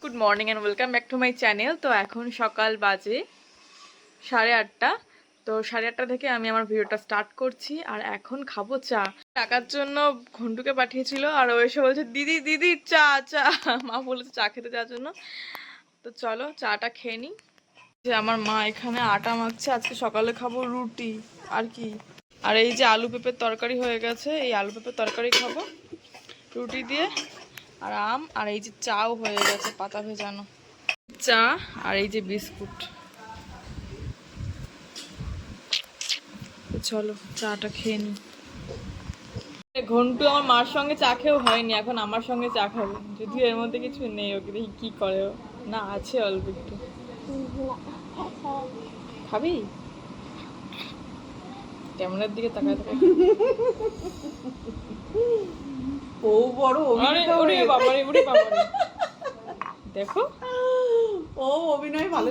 Good morning and welcome back to my channel. তো এখন সকাল বাজে 8:30। তো 8:30 থেকে আমি আমার ভিডিওটা স্টার্ট করছি। আর এখন খাবো চা। টাকার জন্য ঘন্টুকে পাঠিয়েছিল আর ও এসে বলছে দিদি দিদি চা চা। মা বলেছে চা খেতে যাওয়ার জন্য। তো চলো চাটা খেয়ে নিই। যে আমার মা এখানে আটা মাখছে, আজকে সকালে খাবো রুটি আর কি। আর এই যে আলু পেঁপের তরকারি হয়ে গেছে, এই আলু পেঁপের তরকারি খাবো রুটি দিয়ে। আর আম, আর এই যে চাও হয়ে গেছে পাতা ভেজানো চা, আর এই যে বিস্কুট। চলো চাটা খেয়ে নি। ঘন্টু আমার মার সঙ্গে চা খেয়েও হয়নি, এখন আমার সঙ্গে চা খাবে, যদিও এর মধ্যে কিছু নেই। ওকে দেখি কি করে ও। না আছে অল্প একটু। খাবি? ক্যামেরার দিকে তাকায় তাকায় ও বড় দেখো ও অভিনয় ভালো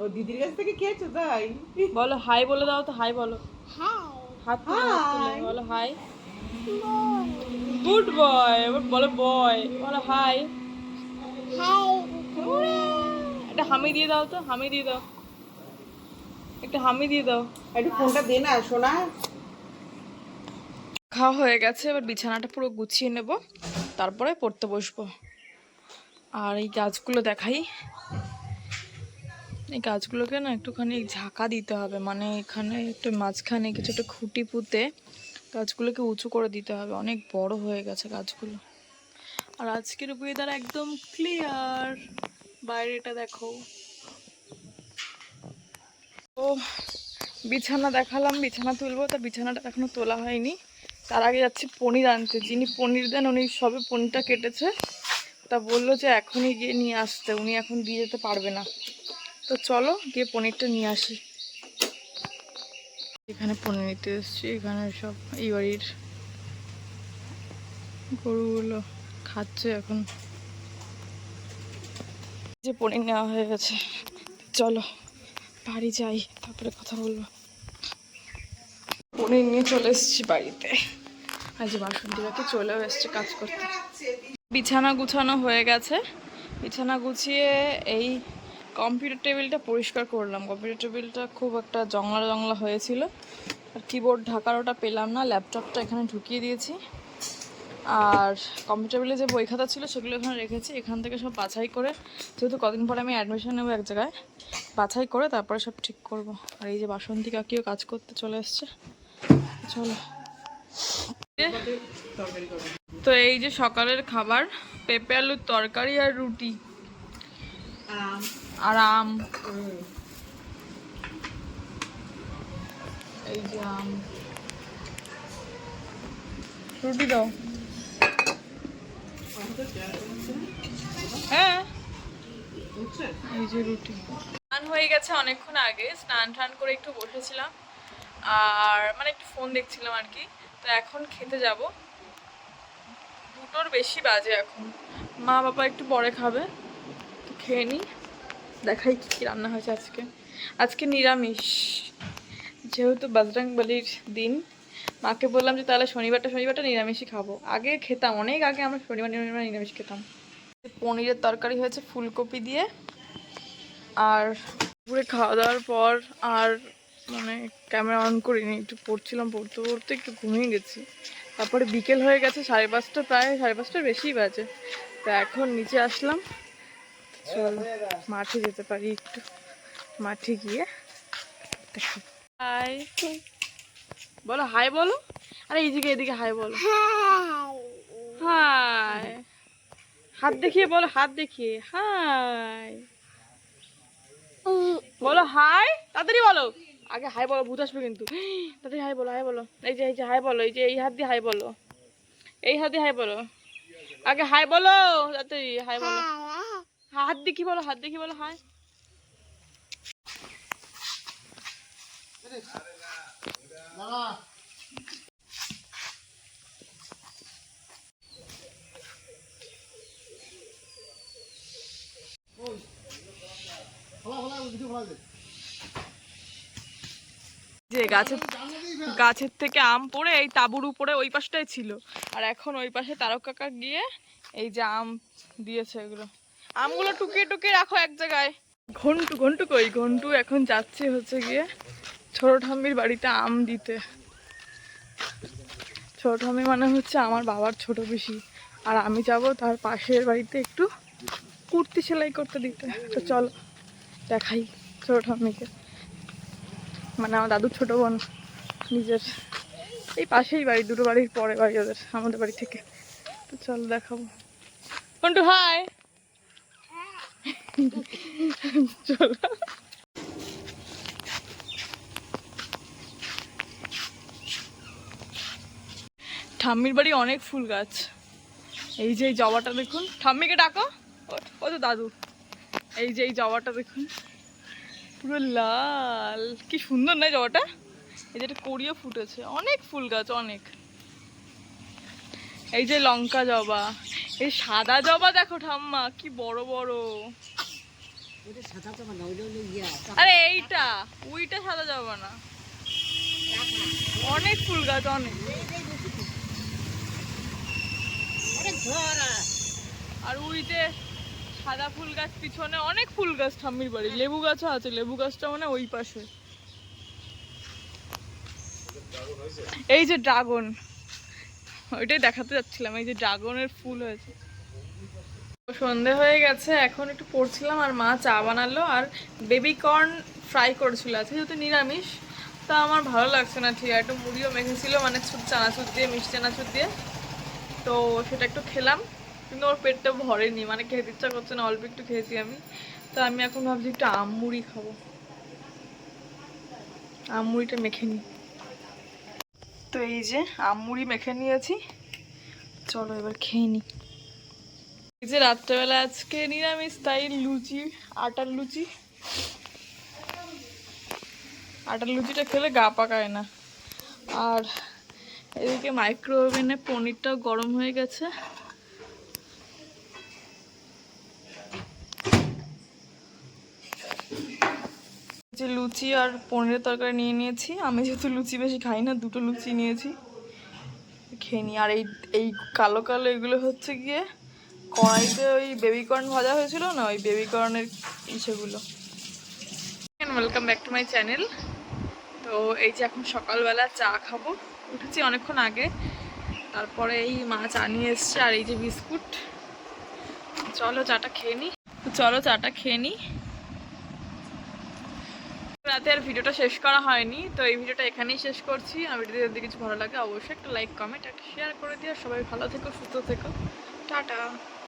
ও দিদির কাছ থেকে খেয়েছো তাই? বলো হাই বলে দাও তো, হাই বলো। হাত তুলে বলো হাই। Good boy. এবার বলো বয়, বলো হাই। একটা হামি দিয়ে দাও তো, হামি দিয়ে দাও, একটা হামি দিয়ে দাও। একটু ফোনটা দে না সোনা। খাওয়া হয়ে গেছে, এবার বিছানাটা পুরো গুছিয়ে নেব, তারপরে পড়তে বসবো। আর এই গাছগুলো দেখাই, এই গাছগুলোকে না একটুখানি ঝাঁকা দিতে হবে, মানে এখানে একটু মাঝখানে কিছু একটা খুঁটি পুঁতে গাছগুলোকে উঁচু করে দিতে হবে। অনেক বড় হয়ে গেছে গাছগুলো। আর আজকের ওয়েদার একদম ক্লিয়ার, বাইরেটা দেখো। ও বিছানা দেখালাম, বিছানা তুলবো, তা বিছানাটা এখনো তোলা হয়নি। তার আগে যাচ্ছি পনির আনতে। যিনি পনির দেন উনি সবে পনিরটা কেটেছে, তা বললো যে এখনই গিয়ে নিয়ে আসতে, উনি এখন দিয়ে যেতে পারবে না। তো চলো গিয়ে পনিরটা নিয়ে আসি। এখানে পনির নিতে এসেছি, এখানে সব এই বাড়ির গরুগুলো খাচ্ছে এখন। যে পনির নেওয়া হয়ে গেছে, চলো বাড়ি যাই, তারপরে কথা বলবো। পনির নিয়ে চলে এসেছি বাড়িতে। আজ বাসন্তীরাকে চলেও এসছে কাজ করতে। বিছানা গুছানো হয়ে গেছে, বিছানা গুছিয়ে এই কম্পিউটার টেবিলটা পরিষ্কার করলাম। কম্পিউটার টেবিলটা খুব একটা জংলা জংলা হয়েছিল, আর কিবোর্ড ঢাকার ওটা পেলাম না, ল্যাপটপটা এখানে ঢুকিয়ে দিয়েছি। আর কম্পিউটার টেবিলে যে বই খাতা ছিল সেগুলো এখানে রেখেছি। এখান থেকে সব বাছাই করে, যেহেতু কদিন পরে আমি অ্যাডমিশন নেবো এক জায়গায়, বাছাই করে তারপরে সব ঠিক করব। আর এই যে বাসন্তী কাকিও কাজ করতে চলে এসছে। চলো। তো এই যে সকালের খাবার, পেঁপে আলুর তরকারি আর রুটি আর আম। এই যে আম, রুটি দাও। হ্যাঁ এই যে রুটি। স্নান হয়ে গেছে অনেকক্ষণ আগে, স্নান টান করে একটু বসেছিলাম আর মানে একটু ফোন দেখছিলাম আর কি। তো এখন খেতে যাব, 2টোর বেশি বাজে এখন। মা বাবা একটু পরে খাবে, তো খেয়ে নিই। দেখাই কী কী রান্না হয়েছে আজকে। আজকে নিরামিষ, যেহেতু বজরংবলির দিন। মাকে বললাম যে তাহলে শনিবারটা নিরামিষই খাবো। আগে খেতাম, অনেক আগে আমরা শনিবার নিরামিষ খেতাম। পনিরের তরকারি হয়েছে ফুলকপি দিয়ে। আর দুপুরে খাওয়া দাওয়ার পর আর মানে ক্যামেরা অন করিনি, একটু পড়ছিলাম, পড়তে পড়তে একটু ঘুমিয়ে গেছি। তারপরে বিকেল হয়ে গেছে 5:30, প্রায় 5:30 বেশিই বাজে। তো এখন নিচে আসলাম, চলো মাঠে যেতে পারি, একটু মাঠে গিয়ে দেখো। হাই বলো, হাই বলো। আরে এইদিকে এদিকে হাই বলো। হাই, হাত দেখিয়ে বলো, হাত দেখিয়ে হাই বলো। হাই তাড়াতাড়ি বলো, আগে হাই বলো, ভূত আসবে কিন্তু। তাড়াতাড়ি হাই বলো, হাই বলো। এই যে হাই বলো, এই যে এই হাত দিয়ে হাই বলো, এই হাত দিয়ে হাই বলো। আগে হাই বলো, তাড়াতাড়ি হাই বলো। হাত দেখি বলো, হাত দেখি বলো হাই। যে গাছের থেকে আম পড়ে এই তাঁবুর উপরে ওই পাশটাই ছিল, আর এখন ওই পাশে তারক কাকা গিয়ে এই যে আম দিয়েছে, এগুলো আমগুলো টুকিয়ে টুকিয়ে রাখো এক জায়গায়। ঘন্টু ঘন্টু কই? ঘন্টু এখন যাচ্ছে হচ্ছে গিয়ে ছোট ঠাম্মির বাড়িতে আম দিতে। ছোট ঠাম্মি মানে হচ্ছে আমার বাবার ছোট পিসি, আর আমি যাব তার পাশের বাড়িতে একটু কুর্তি সেলাই করতে দিতে। তো চলো দেখাই ছোট ঠাম্মিকে, মানে আমার দাদুর ছোট বোন নিজের, এই পাশেই বাড়ি, দুটো বাড়ির পরে বাড়ি ওদের আমাদের বাড়ি থেকে। তো চলো দেখাবো। কন্টু হাই। চলো ঠাম্মির বাড়ি অনেক ফুল গাছ। এই যে এই জবাটা দেখুন, ঠাম্মিকে ডাকো, ও তো দাদু। এই যে এই জবাটা দেখুন পুরো লাল, কি সুন্দর না জবাটা। এই যে একটা কড়িও ফুটেছে, অনেক ফুল গাছ অনেক। এই যে লঙ্কা জবা, এই সাদা জবা দেখো ঠাম্মা কি বড় বড়। আরে এইটা, ওইটা সাদা জবা না, অনেক ফুল গাছ অনেক। আর ওই যে সাদা ফুল গাছ পিছনে অনেক ফুল গাছ ঠাম্মির বাড়ি। লেবু গাছও আছে, লেবু গাছটা মানে ওই পাশে। এই যে ড্রাগন, ওইটাই দেখাতে যাচ্ছিলাম, এই যে ড্রাগনের ফুল হয়েছে। সন্ধে হয়ে গেছে, এখন একটু পড়ছিলাম আর মা চা বানালো আর বেবি কর্ন ফ্রাই করেছিল। আজকে যেহেতু নিরামিষ, তা আমার ভালো লাগছে না ঠিক। একটু মুড়িও মেখেছিল, মানে চানাচুর দিয়ে, মিষ্টি চানাচুর দিয়ে। তো সেটা একটু খেলাম, কিন্তু ওর পেটটা ভরেনি, মানে খেতে ইচ্ছা করছে না, অল্প একটু খেয়েছি আমি। তো আমি এখন ভাবছি একটু আম মুড়ি খাবো, আম মুড়িটা মেখে নিই। তো এই যে আম মুড়ি মেখে নিয়েছি, চলো এবার খেয়ে নিই। এই যে রাত্রেবেলা আজকে নিরামিষ, তাই লুচি, আটার লুচি। আটার লুচিটা খেলে গা পাকায় না। আর এদিকে মাইক্রো ওভেনে পনিরটাও গরম হয়ে গেছে। যে লুচি আর পনিরের তরকারি নিয়ে নিয়েছি, আমি যেহেতু লুচি বেশি খাই না, দুটো লুচি নিয়েছি, খেয়ে নিই। আর এই এই কালো কালো এগুলো হচ্ছে গিয়ে কড়াইতে ওই বেবিকর্ন ভাজা হয়েছিল না, ওই বেবিকর্নের ইসেগুলো। Welcome back to my channel. তো এই যে এখন সকালবেলা চা খাবো, উঠেছি অনেকক্ষণ আগে। তারপরে এই মা চা নিয়ে এসছে, আর এই যে বিস্কুট। চলো চাটা খেয়ে নিই। চলো চাটা খেয়ে নিই। রাতে আর ভিডিওটা শেষ করা হয়নি, তো এই ভিডিওটা এখানেই শেষ করছি। আর ভিডিওতে যদি কিছু ভালো লাগে অবশ্যই একটা লাইক, কমেন্ট, একটা শেয়ার করে দিও। সবাই ভালো থেকো, সুস্থ থেকো, টাটা।